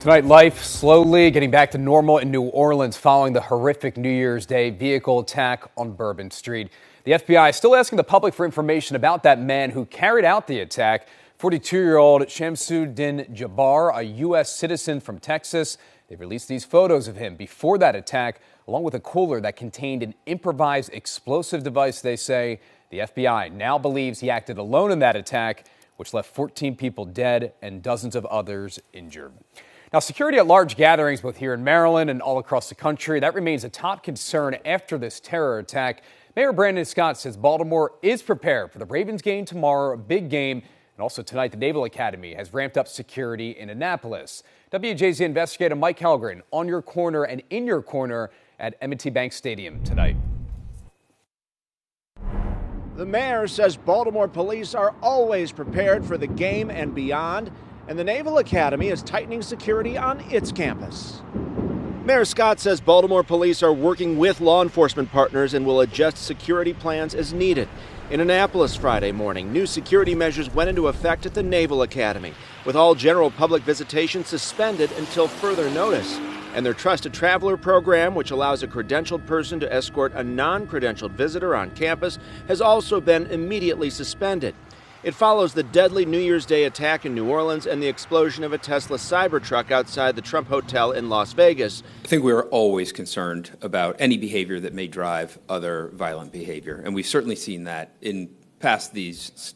Tonight, life slowly getting back to normal in New Orleans following the horrific New Year's Day vehicle attack on Bourbon Street. The FBI is still asking the public for information about that man who carried out the attack. 42-year-old Shamsuddin Jabbar, a U.S. citizen from Texas. They released these photos of him before that attack, along with a cooler that contained an improvised explosive device, they say. The FBI now believes he acted alone in that attack, which left 14 people dead and dozens of others injured. Now, security at large gatherings, both here in Maryland and all across the country, that remains a top concern after this terror attack. Mayor Brandon Scott says Baltimore is prepared for the Ravens game tomorrow, a big game. And also tonight, the Naval Academy has ramped up security in Annapolis. WJZ investigator Mike Helgren on your corner and in your corner at M&T Bank Stadium tonight. The mayor says Baltimore police are always prepared for the game and beyond. And the Naval Academy is tightening security on its campus. Mayor Scott says Baltimore police are working with law enforcement partners and will adjust security plans as needed. In Annapolis Friday morning, new security measures went into effect at the Naval Academy, with all general public visitation suspended until further notice. And their Trusted Traveler program, which allows a credentialed person to escort a non-credentialed visitor on campus, has also been immediately suspended. It follows the deadly New Year's Day attack in New Orleans and the explosion of a Tesla Cybertruck outside the Trump Hotel in Las Vegas. I think we are always concerned about any behavior that may drive other violent behavior, and we've certainly seen that in past these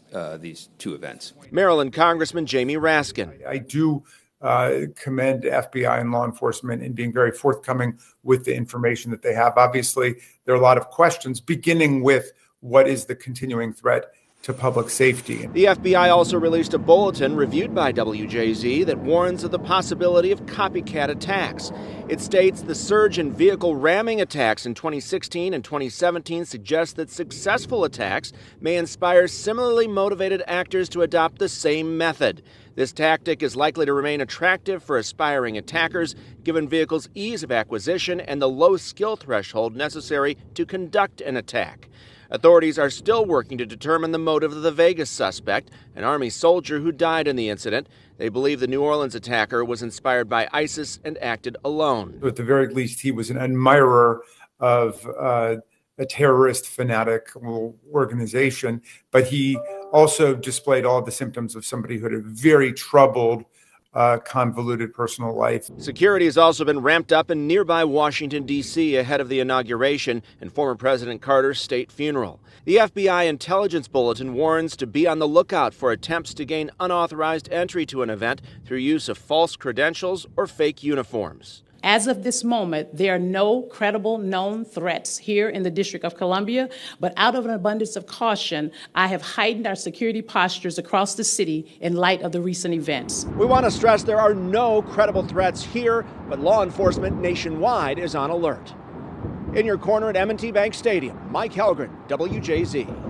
two events. Maryland Congressman Jamie Raskin. I do commend FBI and law enforcement in being very forthcoming with the information that they have. Obviously, there are a lot of questions, beginning with what is the continuing threat to public safety. The FBI also released a bulletin reviewed by WJZ that warns of the possibility of copycat attacks. It states the surge in vehicle ramming attacks in 2016 and 2017 suggests that successful attacks may inspire similarly motivated actors to adopt the same method. This tactic is likely to remain attractive for aspiring attackers, given vehicles' ease of acquisition and the low skill threshold necessary to conduct an attack. Authorities are still working to determine the motive of the Vegas suspect, an Army soldier who died in the incident. They believe the New Orleans attacker was inspired by ISIS and acted alone. At the very least, he was an admirer of a terrorist fanatic organization, but he also displayed all the symptoms of somebody who had a very troubled, convoluted personal life. Security has also been ramped up in nearby Washington, D.C. ahead of the inauguration and former President Carter's state funeral. The FBI intelligence bulletin warns to be on the lookout for attempts to gain unauthorized entry to an event through use of false credentials or fake uniforms. As of this moment, there are no credible known threats here in the District of Columbia, but out of an abundance of caution, I have heightened our security postures across the city in light of the recent events. We want to stress there are no credible threats here, but law enforcement nationwide is on alert. In your corner at M&T Bank Stadium, Mike Helgren, WJZ.